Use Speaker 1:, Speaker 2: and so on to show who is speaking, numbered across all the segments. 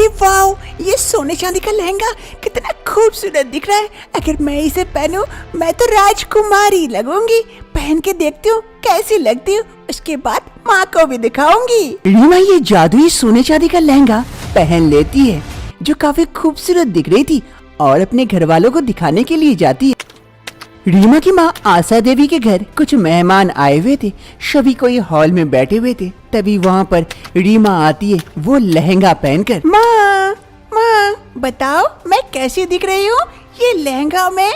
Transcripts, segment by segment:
Speaker 1: अरे वाह, ये सोने चांदी का लहंगा कितना खूबसूरत दिख रहा है। अगर मैं इसे पहनूं, मैं तो राजकुमारी लगूंगी। पहन के देखती हूँ कैसी लगती हूँ, उसके बाद माँ को भी दिखाऊंगी। रीमा ये जादुई सोने चांदी का लहंगा पहन लेती है, जो काफी खूबसूरत दिख रही थी, और अपने घर वालों को दिखाने के लिए जाती है। रीमा की माँ आशा देवी के घर कुछ मेहमान आए हुए थे। सभी कोई हॉल में बैठे हुए थे। तभी वहाँ पर रीमा आती है, वो लहंगा पहनकर। माँ बताओ मैं कैसी दिख रही हूँ? ये लहंगा में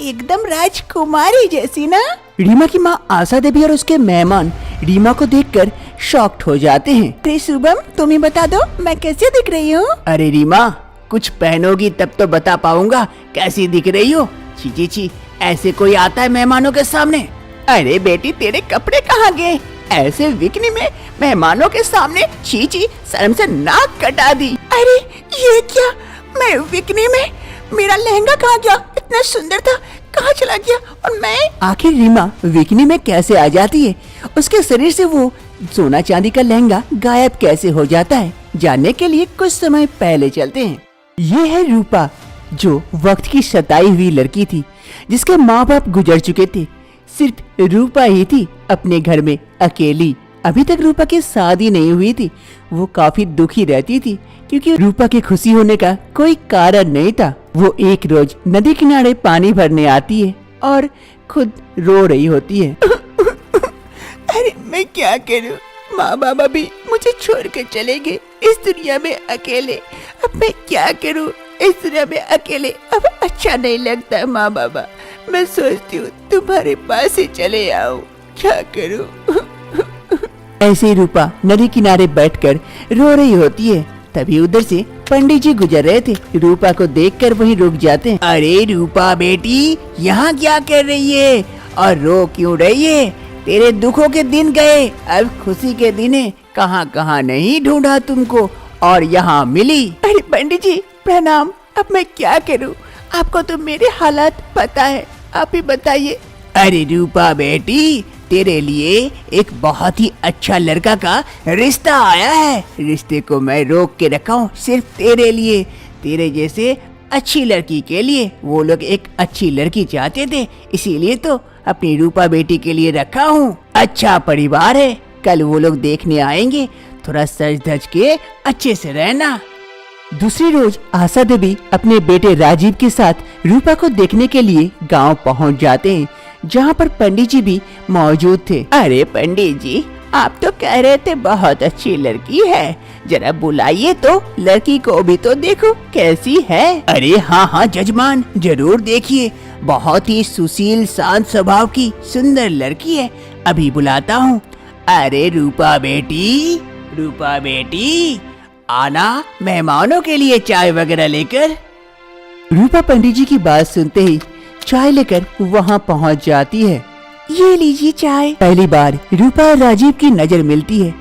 Speaker 1: एकदम राजकुमारी जैसी ना। रीमा की माँ आशा देवी और उसके मेहमान रीमा को देखकर शॉक्ड हो जाते हैं। अरे शुभम, तुम ही बता दो मैं कैसी दिख रही हूँ? अरे रीमा, कुछ पहनोगी तब तो बता पाऊंगा कैसी दिख रही हो। ची ची, ऐसे कोई आता है मेहमानों के सामने? अरे बेटी, तेरे कपड़े कहाँ गए? ऐसे विकनी में मेहमानों के सामने? छी ची, शर्म से नाक कटा दी। अरे ये क्या, मैं विकनी में? मेरा लहंगा कहाँ गया? इतना सुंदर था, कहाँ चला गया? और मैं? आखिर रीमा विकनी में कैसे आ जाती है? उसके शरीर से वो सोना चांदी का लहंगा गायब कैसे हो जाता है? जानने के लिए कुछ समय पहले चलते हैं। ये है रूपा, जो वक्त की सताई हुई लड़की थी, जिसके माँ बाप गुजर चुके थे। सिर्फ रूपा ही थी अपने घर में अकेली। अभी तक रूपा की शादी नहीं हुई थी। वो काफी दुखी रहती थी, क्योंकि रूपा के खुशी होने का कोई कारण नहीं था। वो एक रोज नदी किनारे पानी भरने आती है और खुद रो रही होती है। अरे मैं क्या करूं? माँ बाबा भी मुझे छोड़ कर चले गए इस दुनिया में अकेले। अब मैं क्या करूं? इस दुनिया में अकेले अब अच्छा नहीं लगता माँ बाबा। मैं सोचती हूँ तुम्हारे पास ही चले आओ, क्या करूं? ऐसे ही रूपा नदी किनारे बैठकर रो रही होती है। तभी उधर से पंडित जी गुजर रहे थे। रूपा को देखकर वहीं रुक जाते हैं। अरे रूपा बेटी, यहाँ क्या कर रही है और रो क्यों रही है? तेरे दुखों के दिन गए, अब खुशी के दिन है। कहाँ कहाँ नहीं ढूंढा तुमको और यहाँ मिली। अरे पंडित जी प्रणाम। अब मैं क्या करूं? आपको तो मेरे हालात पता है, आप ही बताइए। अरे रूपा बेटी, तेरे लिए एक बहुत ही अच्छा लड़का का रिश्ता आया है। रिश्ते को मैं रोक के रखा हूँ सिर्फ तेरे लिए, तेरे जैसे अच्छी लड़की के लिए। वो लोग एक अच्छी लड़की चाहते थे, इसीलिए तो अपनी रूपा बेटी के लिए रखा हूँ। अच्छा परिवार है, कल वो लोग देखने आएंगे। थोड़ा सज धज के अच्छे से रहना। दूसरी रोज आशा देवी अपने बेटे राजीव के साथ रूपा को देखने के लिए गांव पहुंच जाते हैं, जहां पर पंडित जी भी मौजूद थे। अरे पंडित जी, आप तो कह रहे थे बहुत अच्छी लड़की है, जरा बुलाइए तो लड़की को भी तो देखो कैसी है। अरे हाँ जजमान, जरूर देखिए। बहुत ही सुशील शांत स्वभाव की सुंदर लड़की है, अभी बुलाता हूँ। अरे रूपा बेटी आना, मेहमानों के लिए चाय वगैरह लेकर। रूपा पंडित जी की बात सुनते ही चाय लेकर वहाँ पहुँच जाती है। ये लीजिए चाय। पहली बार रूपा और राजीव की नजर मिलती है।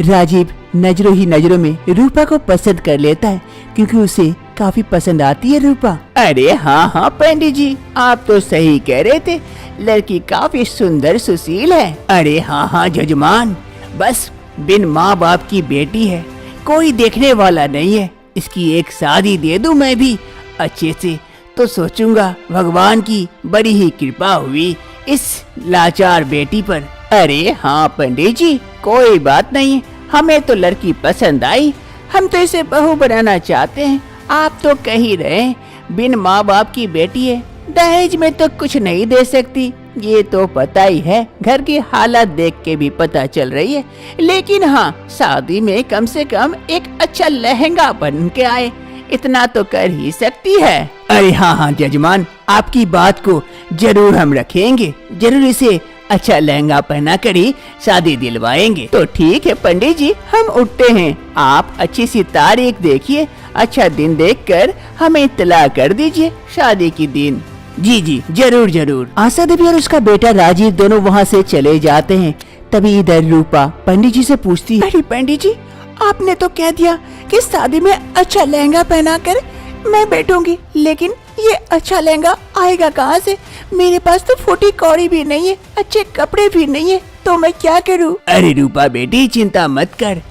Speaker 1: राजीव नजरों ही नजरों में रूपा को पसंद कर लेता है, क्योंकि उसे काफी पसंद आती है रूपा। अरे हाँ पंडित जी, आप तो सही कह रहे थे, लड़की काफी सुंदर सुशील है। अरे हाँ जजमान, बस बिन माँ बाप की बेटी है, कोई देखने वाला नहीं है। इसकी एक शादी दे दूं मैं भी अच्छे से, तो सोचूंगा भगवान की बड़ी ही कृपा हुई इस लाचार बेटी पर। अरे हाँ पंडित जी, कोई बात नहीं, हमें तो लड़की पसंद आई, हम तो इसे बहू बनाना चाहते हैं। आप तो कह ही रहे बिन माँ बाप की बेटी है, दहेज में तो कुछ नहीं दे सकती, ये तो पता ही है, घर की हालत देख के भी पता चल रही है। लेकिन हाँ, शादी में कम से कम एक अच्छा लहंगा बन के आए, इतना तो कर ही सकती है। अरे हाँ जजमान, आपकी बात को जरूर हम रखेंगे, जरूर इसे अच्छा लहंगा पहना कर ही शादी दिलवाएंगे। तो ठीक है पंडित जी, हम उठते हैं। आप अच्छी सी तारीख देखिए, अच्छा दिन देखकर हमें इत्तला कर दीजिए शादी की दिन। जी जरूर। आशा देवी और उसका बेटा राजीव दोनों वहाँ से चले जाते हैं। तभी इधर रूपा पंडित जी से पूछती है, अरे पंडित जी, आपने तो कह दिया कि शादी में अच्छा लहंगा पहना कर मैं बैठूंगी, लेकिन ये अच्छा लहंगा आएगा कहाँ से? मेरे पास तो फूटी कौड़ी भी नहीं है, अच्छे कपड़े भी नहीं है, तो मैं क्या करूँ? अरे रूपा बेटी, चिंता मत कर,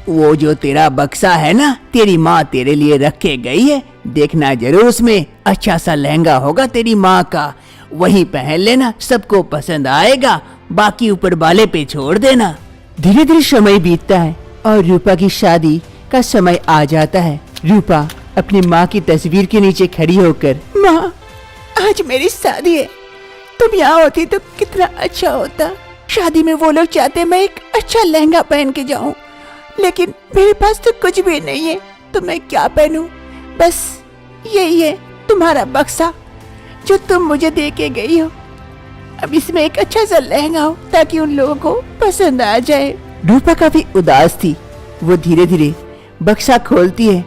Speaker 1: वो जो तेरा बक्सा है ना, तेरी माँ तेरे लिए रख के गई है, देखना जरूर, उसमें अच्छा सा लहंगा होगा तेरी माँ का, वही पहन लेना, सबको पसंद आएगा, बाकी ऊपर वाले पे छोड़ देना। धीरे धीरे समय बीतता है और रूपा की शादी का समय आ जाता है। रूपा अपनी माँ की तस्वीर के नीचे खड़ी होकर, माँ आज मेरी शादी है, तुम यहाँ होती तो कितना अच्छा होता। शादी में वो लोग चाहते मैं एक अच्छा लहंगा पहन के जाऊं, लेकिन मेरे पास तो कुछ भी नहीं है, तो मैं क्या पहनूं? बस यही है तुम्हारा बक्सा जो तुम मुझे दे के गई हो। अब इसमें एक अच्छा सा लहंगा हो ताकि उन लोगों को पसंद आ जाए। रूपा काफी उदास थी। वो धीरे धीरे बक्सा खोलती है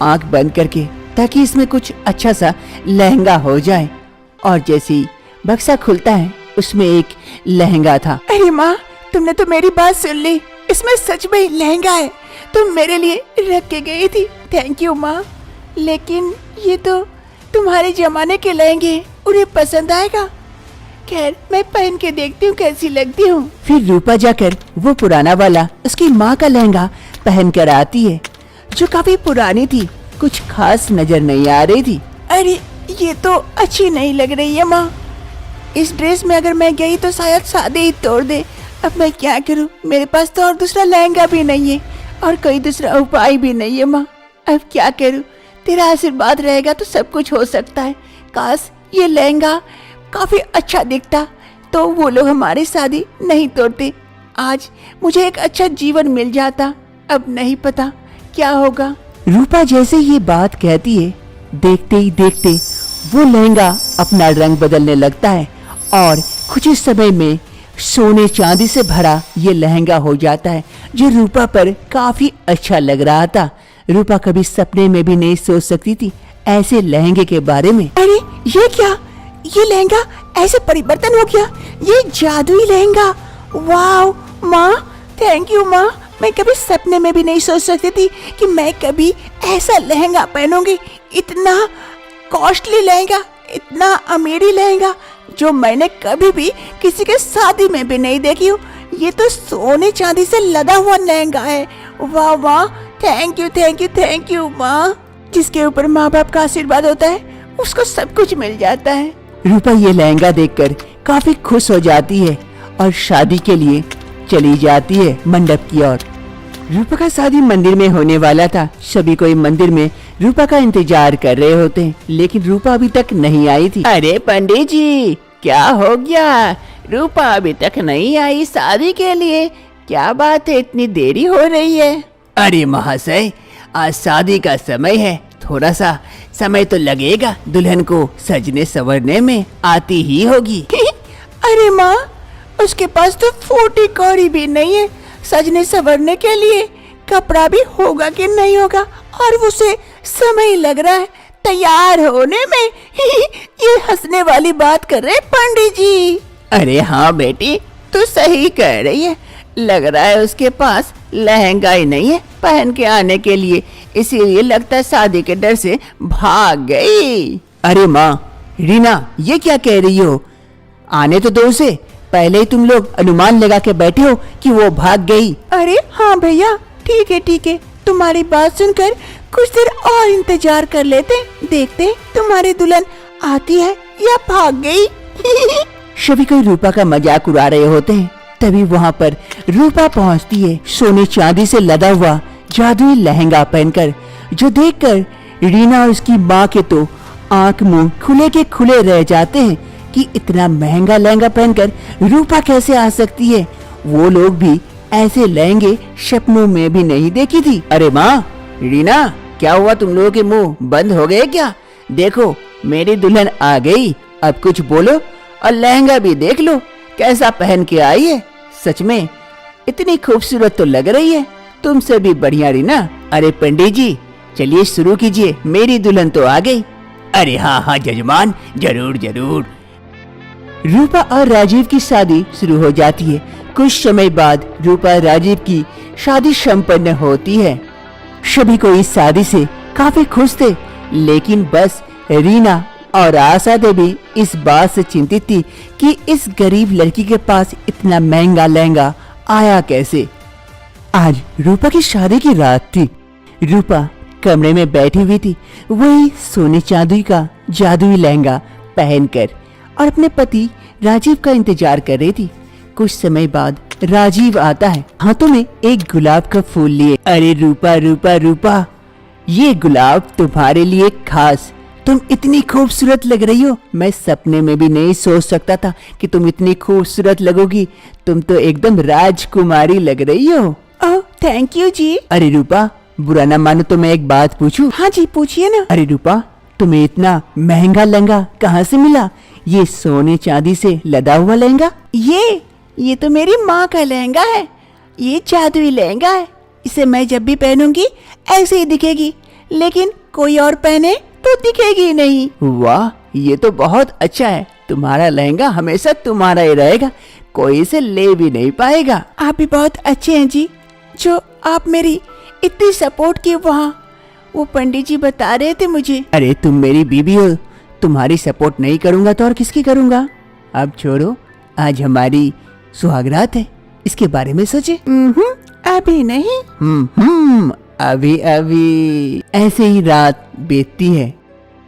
Speaker 1: आंख बंद करके, ताकि इसमें कुछ अच्छा सा लहंगा हो जाए। और जैसे ही बक्सा खुलता है उसमें एक लहंगा था। अरे माँ, तुमने तो मेरी बात सुन ली, इसमें सच में लहंगा है, तुम मेरे लिए रख के गई थी। थैंक यू माँ, लेकिन ये तो तुम्हारे जमाने के लहंगे, उन्हें पसंद आएगा। खैर मैं पहन के देखती हूँ कैसी लगती हूँ। फिर रूपा जाकर वो पुराना वाला उसकी माँ का लहंगा पहन कर आती है, जो काफी पुरानी थी, कुछ खास नजर नहीं आ रही थी। अरे ये तो अच्छी नहीं लग रही है माँ, इस ड्रेस में अगर मैं गई तो शायद शादी ही तोड़ दे। अब मैं क्या करूँ, मेरे पास तो और दूसरा लहंगा भी नहीं है और कोई दूसरा उपाय भी नहीं है माँ। अब क्या करूँ, तेरा आशीर्वाद रहेगा तो सब कुछ हो सकता है। काश ये लहंगा काफी अच्छा दिखता तो वो लोग हमारी शादी नहीं तोड़ते, आज मुझे एक अच्छा जीवन मिल जाता। अब नहीं पता क्या होगा। रूपा जैसे ये बात कहती है, देखते ही देखते वो लहंगा अपना रंग बदलने लगता है और कुछ ही समय में सोने चांदी से भरा ये लहंगा हो जाता है, जो रूपा पर काफी अच्छा लग रहा था। रूपा कभी सपने में भी नहीं सोच सकती थी ऐसे लहंगे के बारे में। अरे ये क्या, ये लहंगा ऐसे परिवर्तन हो गया, ये जादुई लहंगा। वाव माँ, थैंक यू माँ, मैं कभी सपने में भी नहीं सोच सकती थी कि मैं कभी ऐसा लहंगा पहनूंगी। इतना कॉस्टली लहंगा, इतना अमीरी लहंगा जो मैंने कभी भी किसी के शादी में भी नहीं देखी हूँ। ये तो सोने चांदी से लदा हुआ लहंगा है। वाह वाह, thank you thank you thank you माँ। जिसके ऊपर माँ बाप का आशीर्वाद होता है उसको सब कुछ मिल जाता है। रूपा ये लहंगा देखकर काफी खुश हो जाती है और शादी के लिए चली जाती है मंडप की ओर। रूपा का शादी मंदिर में होने वाला था। सभी कोई मंदिर में रूपा का इंतजार कर रहे होते हैं, लेकिन रूपा अभी तक नहीं आई थी। अरे पंडित जी, क्या हो गया? रूपा अभी तक नहीं आई शादी के लिए, क्या बात है, इतनी देरी हो रही है? अरे महाशय, आज शादी का समय है, थोड़ा सा समय तो लगेगा, दुल्हन को सजने संवरने में आती ही होगी। अरे माँ, उसके पास तो फूटी कौड़ी भी नहीं है सजने संवरने के लिए, कपड़ा भी होगा कि नहीं होगा, और उसे समय लग रहा है तैयार होने में। ये हंसने वाली बात कर रहे पंडित जी। अरे हाँ बेटी, तू सही कह रही है, लग रहा है उसके पास लहंगा ही नहीं है पहन के आने के लिए, इसीलिए लगता है शादी के डर से भाग गई। अरे माँ रीना, ये क्या कह रही हो? आने तो दो उसे, पहले ही तुम लोग अनुमान लगा के बैठे हो कि वो भाग गई। अरे हाँ भैया, ठीक है, तुम्हारी बात सुनकर कुछ देर और इंतजार कर लेते, देखते तुम्हारी दुल्हन आती है या भाग गई। सभी कोई रूपा का मजाक उड़ा रहे होते हैं, तभी वहाँ पर रूपा पहुँचती है सोने चांदी से लदा हुआ जादुई लहंगा पहनकर, जो देखकर रीना और उसकी माँ के तो आंख मुंह खुले के खुले रह जाते हैं कि इतना महंगा लहंगा पहनकर रूपा कैसे आ सकती है। वो लोग भी ऐसे लहंगे सपनों में भी नहीं देखी थी। अरे माँ, रीना, क्या हुआ, तुम लोगों के मुंह बंद हो गए क्या? देखो मेरी दुल्हन आ गई, अब कुछ बोलो और लहंगा भी देख लो कैसा पहन के आई है। सच में इतनी खूबसूरत तो लग रही है, तुमसे भी बढ़िया रीना। अरे पंडित जी, चलिए शुरू कीजिए, मेरी दुल्हन तो आ गई। अरे हाँ जजमान, जरूर। रूपा और राजीव की शादी शुरू हो जाती है। कुछ समय बाद रूपा राजीव की शादी संपन्न होती है। सभी को इस शादी से काफी खुश थे, लेकिन बस रीना और आशा देवी इस बात से चिंतित थी कि इस गरीब लड़की के पास इतना महंगा लहंगा आया कैसे। आज रूपा की शादी की रात थी। रूपा कमरे में बैठी हुई थी, वही सोने चांदी का जादुई लहंगा पहनकर, और अपने पति राजीव का इंतजार कर रही थी। कुछ समय बाद राजीव आता है, हाथों में एक गुलाब का फूल लिए। अरे रूपा रूपा रूपा, ये गुलाब तुम्हारे लिए खास। तुम इतनी खूबसूरत लग रही हो, मैं सपने में भी नहीं सोच सकता था कि तुम इतनी खूबसूरत लगोगी। तुम तो एकदम राजकुमारी लग रही हो। ओह थैंक यू जी। अरे रूपा, बुरा ना मानो तो मैं एक बात पूछूं? हाँ जी पूछिए ना। अरे रूपा, तुम्हें इतना महंगा लहंगा कहाँ से मिला? ये सोने चांदी से लदा हुआ लहंगा? ये तो मेरी माँ का लहंगा है। ये जादुई लहंगा है। इसे मैं जब भी पहनूंगी ऐसे ही दिखेगी, लेकिन कोई और पहने तो दिखेगी नहीं। वाह, ये तो बहुत अच्छा है। तुम्हारा लहंगा हमेशा तुम्हारा ही रहेगा, कोई इसे ले भी नहीं पाएगा। आप भी बहुत अच्छे हैं जी, जो आप मेरी इतनी सपोर्ट की। वहाँ वो पंडित जी बता रहे थे मुझे। अरे तुम मेरी बीबी हो, तुम्हारी सपोर्ट नहीं करूँगा तो और किसकी करूँगा? अब छोड़ो, आज हमारी सुहागरात है, इसके बारे में सोचे। अभी नहीं। अभी अभी ऐसे ही रात बीतती है।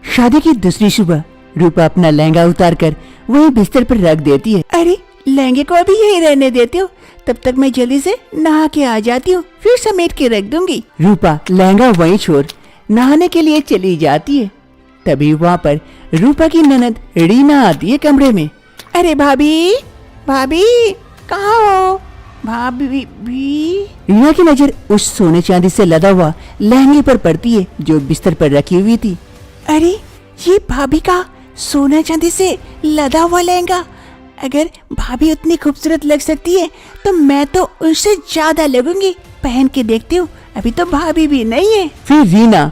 Speaker 1: शादी की दूसरी सुबह रूपा अपना लहंगा उतारकर वही बिस्तर पर रख देती है। अरे लहंगे को अभी यही रहने देती हूँ, तब तक मैं जल्दी से नहा के आ जाती हूँ, फिर समेट के रख दूंगी। रूपा लहंगा वहीं छोड़ नहाने के लिए चली जाती है। तभी वहाँ पर रूपा की ननद रीना आती है कमरे में। अरे भाभी, भाभी कहाँ हो? भाभी भी। रीना की नजर उस सोने चांदी से लदा हुआ लहंगे पर पड़ती है जो बिस्तर पर रखी हुई थी। अरे ये भाभी का सोना चांदी से लदा हुआ लहंगा। अगर भाभी उतनी खूबसूरत लग सकती है तो मैं तो उससे ज्यादा लगूंगी। पहन के देखती हूँ, अभी तो भाभी भी नहीं है। फिर रीना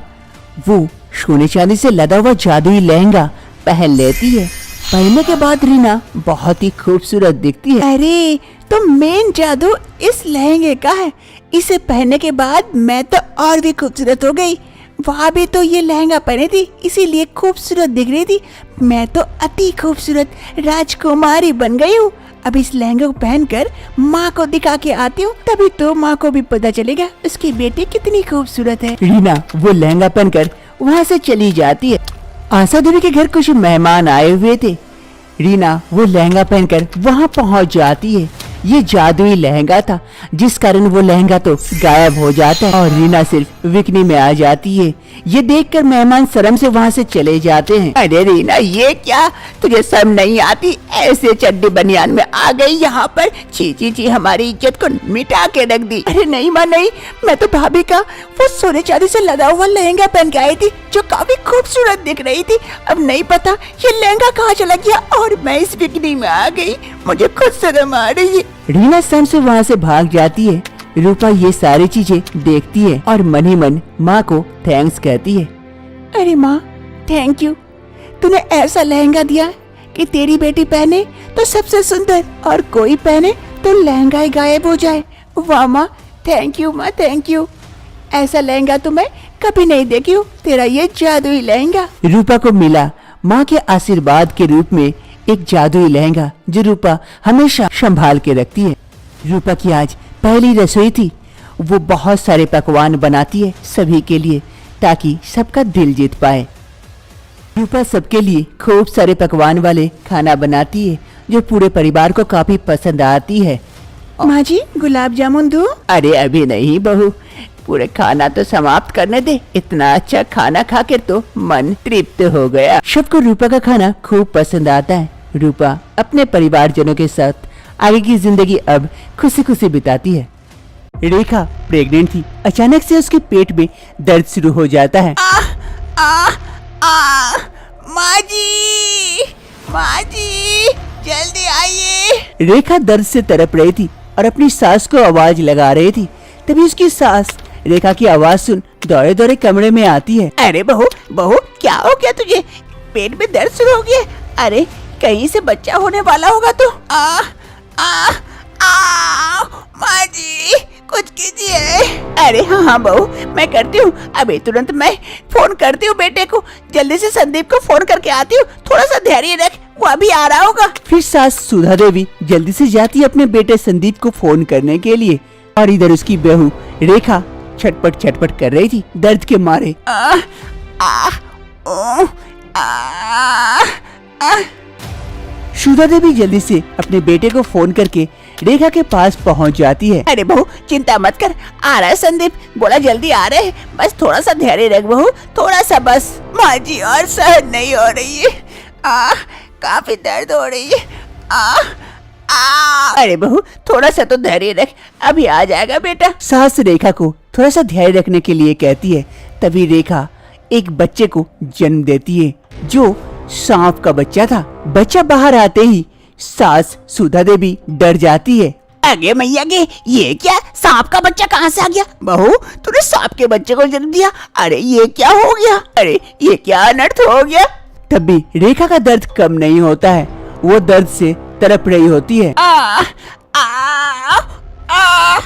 Speaker 1: वो सोने चांदी से लदा हुआ जादुई लहंगा पहन लेती है। पहनने के बाद रीना बहुत ही खूबसूरत दिखती है। अरे तो मेन जादू इस लहंगे का है। इसे पहनने के बाद मैं तो और भी खूबसूरत हो गई। वहाँ भी तो ये लहंगा पहने थी, इसीलिए खूबसूरत दिख रही थी। मैं तो अति खूबसूरत राजकुमारी बन गई हूँ। अब इस लहंगे को पहनकर माँ को दिखा के आती हूँ, तभी तो माँ को भी पता चलेगा उसकी बेटी कितनी खूबसूरत है। रीना वो लहंगा पहनकर वहाँ से चली जाती है। आशा देवी के घर कुछ मेहमान आए हुए थे। रीना वो लहंगा पहनकर वहाँ पहुँच जाती है। ये जादुई लहंगा था, जिस कारण वो लहंगा तो गायब हो जाता है और रीना सिर्फ बिकनी में आ जाती है। ये देखकर मेहमान शर्म से वहाँ से चले जाते हैं। अरे रीना, ये क्या, तुझे शर्म नहीं आती? ऐसे चड्डी बनियान में आ गई यहाँ पर। ची ची ची, हमारी इज्जत को मिटा के रख दी। अरे नहीं माँ नहीं, मैं तो भाभी का वो सोने चांदी से लदा हुआ लहंगा पहन के आई थी जो काफी खूबसूरत दिख रही थी। अब नहीं पता ये लहंगा कहाँ चला गया और मैं इस बिकनी में आ गई। मुझे खुद शर्म आ रही है। रीना शर्म से वहाँ से भाग जाती है। रूपा ये सारी चीजें देखती है और मन ही मन माँ को थैंक्स कहती है। अरे माँ, थैंक यू, तूने ऐसा लहंगा दिया कि तेरी बेटी पहने तो सबसे सुंदर और कोई पहने तो लहंगा ही गायब हो जाए। वाह माँ, थैंक यू माँ, थैंक यू। ऐसा लहंगा तो मैं कभी नहीं देखी हूँ, तेरा ये जादुई लहंगा। रूपा को मिला माँ के आशीर्वाद के रूप में एक जादुई लहंगा जो रूपा हमेशा संभाल के रखती है। रूपा की आज पहली रसोई थी। वो बहुत सारे पकवान बनाती है सभी के लिए, ताकि सबका दिल जीत पाए। रूपा सबके लिए खूब सारे पकवान वाले खाना बनाती है जो पूरे परिवार को काफी पसंद आती है। माँ जी, गुलाब जामुन दूं? अरे अभी नहीं बहू, पूरे खाना तो समाप्त करने दे। इतना अच्छा खाना खाकर तो मन तृप्त हो गया। सबको रूपा का खाना खूब पसंद आता है। रूपा अपने परिवारजनों के साथ आगे की जिंदगी अब खुशी खुशी बिताती है। रेखा प्रेग्नेंट थी। अचानक से उसके पेट में दर्द शुरू हो जाता है। माँ जी, जल्दी आइए। रेखा दर्द से तड़प रही थी और अपनी सास को आवाज लगा रही थी। तभी उसकी सास रेखा की आवाज सुन दौड़े दौड़े कमरे में आती है। अरे बहू, क्या हो गया तुझे? पेट में दर्द शुरू हो गया? अरे कहीं से बच्चा होने वाला होगा तो। माँ जी, कुछ कीजिए। अरे हाँ बहू, मैं करती हूँ। अभी तुरंत मैं फोन करती हूँ बेटे को। जल्दी से संदीप को फोन करके आती हूँ। थोड़ा सा धैर्य रख, वो अभी आ रहा होगा। फिर सास सुधा देवी जल्दी से जाती है अपने बेटे संदीप को फोन करने के लिए। और इधर उसकी बहू रेखा छटपट छटपट कर रही थी दर्द के मारे। सुधा देवी जल्दी से अपने बेटे को फोन करके रेखा के पास पहुंच जाती है। अरे बहू चिंता मत कर, आ रहा है संदीप, बोला जल्दी आ रहे हैं, बस थोड़ा सा धैर्य रख बहू, थोड़ा सा बस। माँ जी और सहन नहीं हो रही है, काफी दर्द हो रही है। अरे बहू थोड़ा सा तो धैर्य रख, अभी आ जाएगा बेटा। सास रेखा को थोड़ा सा धैर्य रखने के लिए कहती है। तभी रेखा एक बच्चे को जन्म देती है जो सांप का बच्चा था। बच्चा बाहर आते ही सास सुधा देवी डर जाती है। आगे मैया गे, ये क्या सांप का बच्चा कहाँ से आ गया? बहू तूने सांप के बच्चे को जन्म दिया, अरे ये क्या हो गया? अरे ये क्या अनर्थ हो गया? तब भी रेखा का दर्द कम नहीं होता है, वो दर्द से तड़प रही होती है।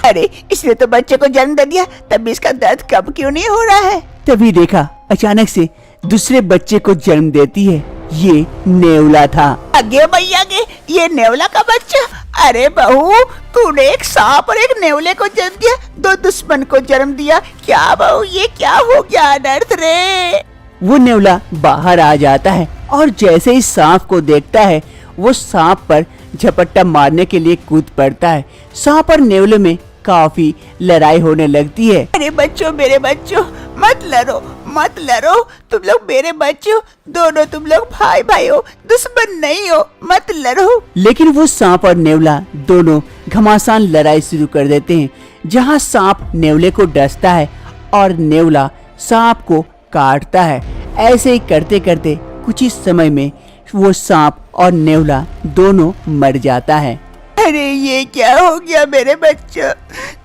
Speaker 1: अरे इसने तो बच्चे को जन्म दे दिया, तब भी इसका दर्द कम क्यों नहीं हो रहा है? तभी रेखा अचानक से दूसरे बच्चे को जन्म देती है। ये नेवला था। आगे भैया गे, ये नेवला का बच्चा? अरे बहू तूने एक सांप और एक नेवले को जन्म दिया, दो दुश्मन को जन्म दिया। क्या बहू ये क्या हो गया अनर्थ रे? वो नेवला बाहर आ जाता है और जैसे ही सांप को देखता है वो सांप पर झपट्टा मारने के लिए कूद पड़ता है। सांप और नेवले में काफी लड़ाई होने लगती है। अरे बच्चों मेरे बच्चों मत लड़ो मत लड़ो, तुम लोग मेरे बच्चों, दोनों तुम लोग भाई भाई हो, दुश्मन नहीं हो, मत लड़ो। लेकिन वो सांप और नेवला दोनों घमासान लड़ाई शुरू कर देते हैं, जहाँ सांप नेवले को डसता है और नेवला सांप को काटता है। ऐसे ही करते करते कुछ ही समय में वो सांप और नेवला दोनों मर जाता है। अरे ये क्या हो गया मेरे बच्चों,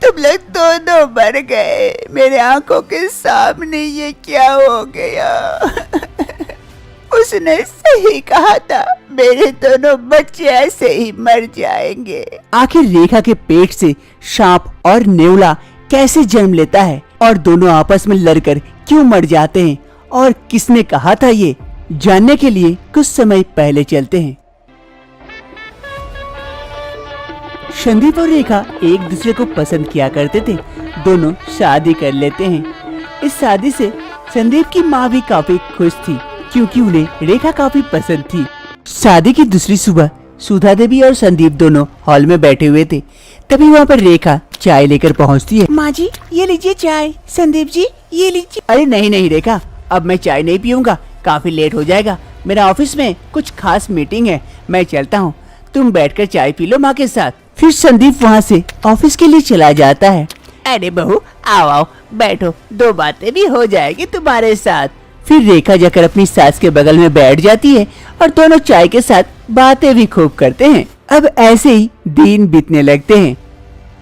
Speaker 1: तुम लोग दोनों मर गए मेरे आंखों के सामने, ये क्या हो गया? उसने सही कहा था, मेरे दोनों बच्चे ऐसे ही मर जाएंगे। आखिर रेखा के पेट से सांप और नेवला कैसे जन्म लेता है और दोनों आपस में लड़कर क्यों मर जाते हैं और किसने कहा था, ये जानने के लिए कुछ समय पहले चलते हैं। संदीप और रेखा एक दूसरे को पसंद किया करते थे, दोनों शादी कर लेते हैं। इस शादी से संदीप की माँ भी काफी खुश थी क्योंकि उन्हें रेखा काफी पसंद थी। शादी की दूसरी सुबह सुधा देवी और संदीप दोनों हॉल में बैठे हुए थे। तभी वहाँ पर रेखा चाय लेकर पहुँचती है। माँ जी ये लीजिए चाय, संदीप जी ये लीजिए। अरे नहीं नहीं रेखा, अब मैं चाय नहीं पीऊंगा, काफी लेट हो जाएगा, मेरा ऑफिस में कुछ खास मीटिंग है, मैं चलता हूँ, तुम बैठकर चाय पी लो माँ के साथ। फिर संदीप वहाँ से ऑफिस के लिए चला जाता है। अरे बहू आओ आओ बैठो, दो बातें भी हो जाएगी तुम्हारे साथ। फिर रेखा जाकर अपनी सास के बगल में बैठ जाती है और दोनों चाय के साथ बातें भी खूब करते हैं। अब ऐसे ही दिन बीतने लगते हैं।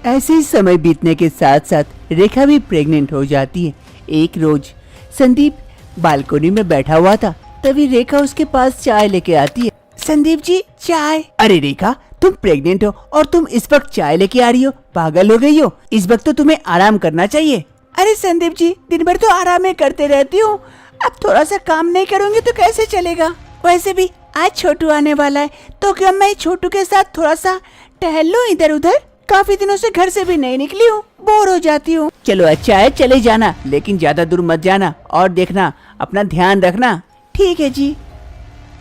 Speaker 1: ऐसे ही समय बीतने के साथ साथ रेखा भी प्रेग्नेंट हो जाती है। एक रोज संदीप बालकोनी में बैठा हुआ था, तभी रेखा उसके पास चाय लेके आती है। संदीप जी चाय। अरे रेखा तुम प्रेग्नेंट हो और तुम इस वक्त चाय लेके आ रही हो, पागल हो गई हो, इस वक्त तो तुम्हें आराम करना चाहिए। अरे संदीप जी दिन भर तो आराम ही करते रहती हूँ, अब थोड़ा सा काम नहीं करूँगी तो कैसे चलेगा? वैसे भी आज छोटू आने वाला है, तो क्या मैं छोटू के साथ थोड़ा सा टहल लूँ इधर उधर? काफी दिनों से घर से भी नहीं निकली हूँ, बोर हो जाती हूँ। चलो अच्छा है चले जाना, लेकिन ज्यादा दूर मत जाना और देखना अपना ध्यान रखना। ठीक है जी।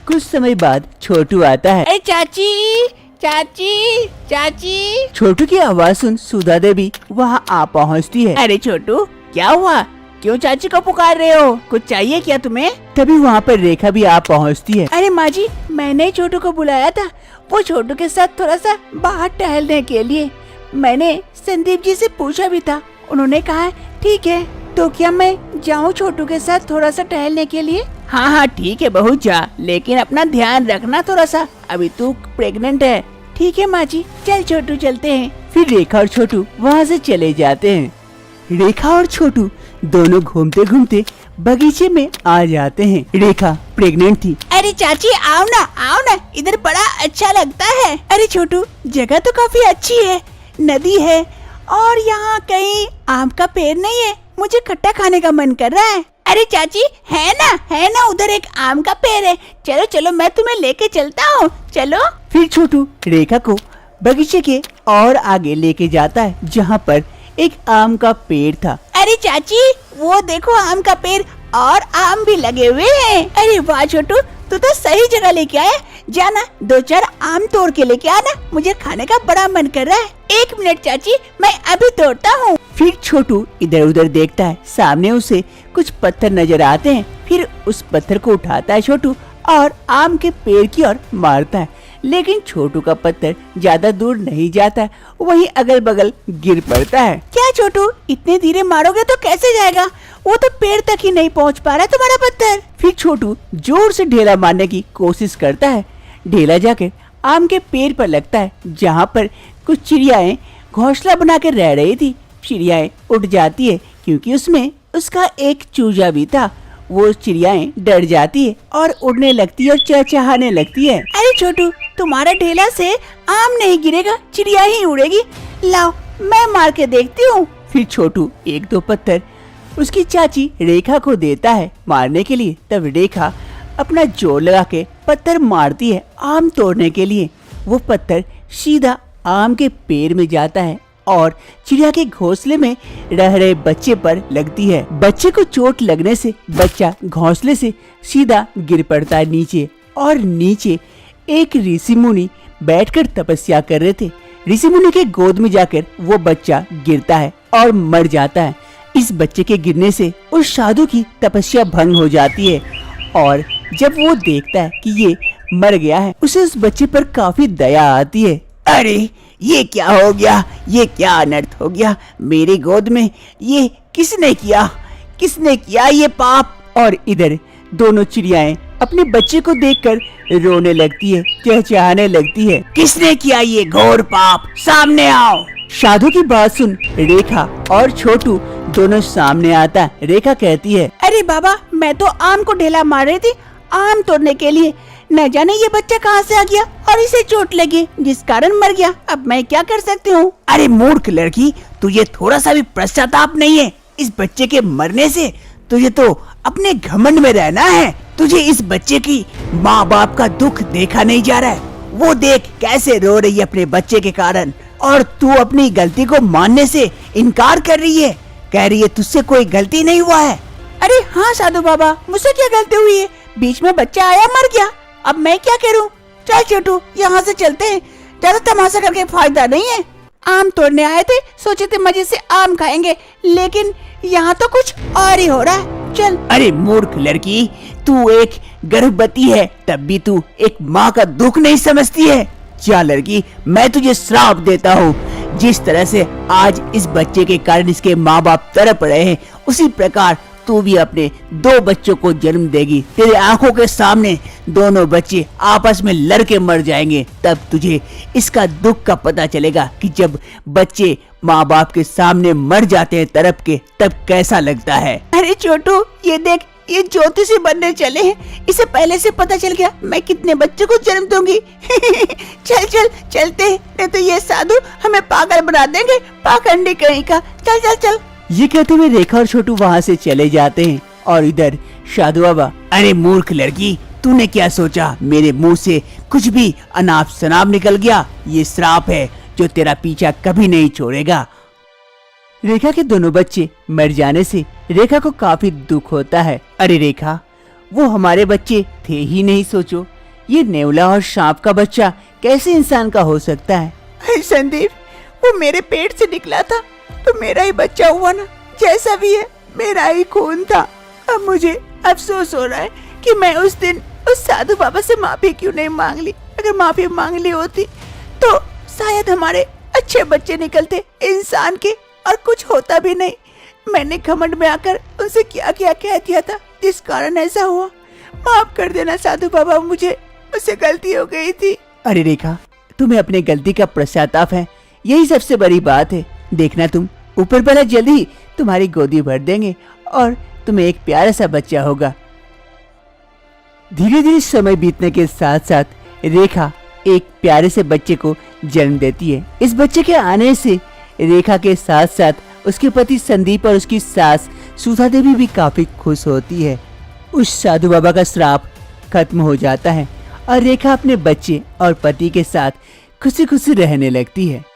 Speaker 1: कुछ समय बाद छोटू आता है। चाची चाची चाची। छोटू की आवाज सुन सुधा देवी वहाँ आ पहुँचती है। अरे छोटू क्या हुआ, क्यों चाची को पुकार रहे हो, कुछ चाहिए क्या तुम्हें? तभी वहाँ पर रेखा भी आ पहुँचती है। अरे माँ जी मैंने छोटू को बुलाया था, वो छोटू के साथ थोड़ा सा बाहर टहलने के लिए। मैंने संदीप जी से पूछा भी था, उन्होंने कहा ठीक है, तो क्या मैं जाऊँ छोटू के साथ थोड़ा सा टहलने के लिए? हाँ हाँ ठीक है बहू जा, लेकिन अपना ध्यान रखना थोड़ा सा, अभी तू प्रेग्नेंट है। ठीक है माँ जी, चल छोटू चलते हैं। फिर रेखा और छोटू वहाँ से चले जाते हैं। रेखा और छोटू दोनों घूमते घूमते बगीचे में आ जाते हैं। रेखा प्रेग्नेंट थी। अरे चाची आओ ना, इधर बड़ा अच्छा लगता है। अरे छोटू जगह तो काफी अच्छी है, नदी है और यहाँ कहीं आम का पेड़ नहीं है, मुझे खट्टा खाने का मन कर रहा है। अरे चाची है ना उधर एक आम का पेड़ है, चलो चलो मैं तुम्हें लेके चलता हूँ, चलो। फिर छोटू रेखा को
Speaker 2: बगीचे के और आगे लेके जाता है जहाँ पर एक आम का पेड़ था।
Speaker 1: अरे चाची, वो देखो आम का पेड़ और आम भी लगे हुए हैं। अरे वाह छोटू, तू तो सही जगह लेके आया। जाना 2-4 आम तोड़ के लेके आना, मुझे खाने का बड़ा मन कर रहा है। 1 मिनट चाची, मैं अभी तोड़ता हूँ।
Speaker 2: फिर छोटू इधर उधर देखता है, सामने उसे कुछ पत्थर नजर आते हैं। फिर उस पत्थर को उठाता है छोटू और आम के पेड़ की ओर मारता है, लेकिन छोटू का पत्थर ज्यादा दूर नहीं जाता है, वहीं अगल बगल गिर पड़ता है।
Speaker 1: क्या छोटू, इतने धीरे मारोगे तो कैसे जाएगा? वो तो पेड़ तक ही नहीं पहुंच पा रहा तुम्हारा पत्थर।
Speaker 2: फिर छोटू जोर से ढेला मारने की कोशिश करता है। ढेला जाकर आम के पेड़ पर लगता है जहाँ पर कुछ चिड़ियाएं घोंसला बना के रह रही थी। चिड़ियाएं उड़ जाती है क्योंकि उसमें उसका एक चूजा भी था। वो चिड़ियाएं डर जाती है और उड़ने लगती है और चहचहाने लगती है।
Speaker 1: अरे छोटू, तुम्हारा ढेला से आम नहीं गिरेगा, चिड़िया ही उड़ेगी। लाओ, मैं मार के देखती हूँ।
Speaker 2: फिर छोटू 1-2 पत्थर उसकी चाची रेखा को देता है मारने के लिए। तब रेखा अपना जोर लगा के पत्थर मारती है आम तोड़ने के लिए। वो पत्थर सीधा आम के पेड़ में जाता है और चिड़िया के घोंसले में रह रहे बच्चे पर लगती है। बच्चे को चोट लगने से बच्चा घोंसले से सीधा गिर पड़ता है नीचे, और नीचे एक ऋषि मुनि बैठकर तपस्या कर रहे थे। ऋषि मुनि के गोद में जाकर वो बच्चा गिरता है और मर जाता है। इस बच्चे के गिरने से उस साधु की तपस्या भंग हो जाती है, और जब वो देखता है कि ये मर गया है, उसे उस बच्चे पर काफी दया आती है।
Speaker 3: अरे ये क्या हो गया, ये क्या अनर्थ हो गया मेरी गोद में, ये किसने किया ये पाप।
Speaker 2: और इधर दोनों चिड़ियाएं अपने बच्चे को देखकर रोने लगती है, चहचहाने लगती है।
Speaker 3: किसने किया ये घोर पाप, सामने आओ।
Speaker 2: साधु की बात सुन रेखा और छोटू दोनों सामने आता है। रेखा कहती है,
Speaker 1: अरे बाबा, मैं तो आम को ढेला मार रही थी आम तोड़ने के लिए। न जाने ये बच्चा कहाँ से आ गया और इसे चोट लगी जिस कारण मर गया। अब मैं क्या कर सकती हूँ?
Speaker 3: अरे मूर्ख लड़की, तुझे थोड़ा सा भी पश्चाताप नहीं है इस बच्चे के मरने से? तुझे तो अपने घमंड में रहना है। तुझे इस बच्चे की माँ बाप का दुख देखा नहीं जा रहा है? वो देख कैसे रो रही है अपने बच्चे के कारण, और तू अपनी गलती को मानने से इनकार कर रही है, कह रही है तुझसे कोई गलती नहीं हुआ है।
Speaker 1: अरे हाँ साधु बाबा, मुझसे क्या गलती हुई है? बीच में बच्चा आया, मर गया, अब मैं क्या करूँ? चल छोटू, यहाँ से चलते हैं, ज्यादा तमाशा करके फायदा नहीं है। आम तोड़ने आए थे, सोचे थे मजे से आम खाएंगे, लेकिन यहाँ तो कुछ और ही हो रहा है। चल।
Speaker 3: अरे मूर्ख लड़की, तू एक गर्भवती है, तब भी तू एक माँ का दुख नहीं समझती है। जा लड़की, मैं तुझे श्राप देता हूँ। जिस तरह से आज इस बच्चे के कारण इसके माँ बाप तड़प रहे हैं, उसी प्रकार तू भी अपने 2 बच्चों को जन्म देगी। तेरे आंखों के सामने दोनों बच्चे आपस में लड़के मर जाएंगे। तब तुझे इसका दुख का पता चलेगा कि जब बच्चे माँ बाप के सामने मर जाते हैं तड़प के, तब कैसा लगता है।
Speaker 1: अरे छोटू, ये देख, ये ज्योतिषी बनने चले हैं। इसे पहले से पता चल गया मैं कितने बच्चों को जन्म दूंगी। चल चल चलते हैं, नहीं तो ये साधु हमें पागल बना देंगे, पाखंडी कहीं का। चल चल चल।
Speaker 2: ये कहते हुए रेखा और छोटू वहाँ से चले जाते हैं। और इधर साधु बाबा,
Speaker 3: अरे मूर्ख लड़की, तूने क्या सोचा मेरे मुंह से कुछ भी अनाप शनाप निकल गया? ये श्राप है जो तेरा पीछा कभी नहीं छोड़ेगा।
Speaker 2: रेखा के दोनों बच्चे मर जाने से रेखा को काफी दुख होता है। अरे रेखा, वो हमारे बच्चे थे ही नहीं। सोचो, ये नेवला और सांप का बच्चा कैसे इंसान का हो सकता है?
Speaker 1: अरे संदीप, वो मेरे पेट से निकला था तो मेरा ही बच्चा हुआ ना। जैसा भी है, मेरा ही खून था। अब मुझे अफसोस हो रहा है कि मैं उस दिन उस साधु बाबा से माफी क्यों नहीं मांग ली। अगर माफी मांग ली होती तो शायद हमारे अच्छे बच्चे निकलते इंसान के, और कुछ होता भी नहीं। मैंने घमंड में आकर उनसे क्या क्या कह दिया था जिस कारण ऐसा हुआ। माफ कर देना साधु बाबा, मुझसे गलती हो गई थी।
Speaker 2: अरे रेखा, तुम्हें अपने गलती का पश्चाताप है, यही सबसे बड़ी बात है। देखना, तुम ऊपर वाला जल्दी ही तुम्हारी गोदी भर देंगे और तुम्हें एक प्यारा सा बच्चा होगा। धीरे धीरे समय बीतने के साथ साथ रेखा एक प्यारे से बच्चे को जन्म देती है। इस बच्चे के आने से रेखा के साथ साथ उसके पति संदीप और उसकी सास सुधा देवी भी काफी खुश होती है। उस साधु बाबा का श्राप खत्म हो जाता है और रेखा अपने बच्चे और पति के साथ खुशी खुशी रहने लगती है।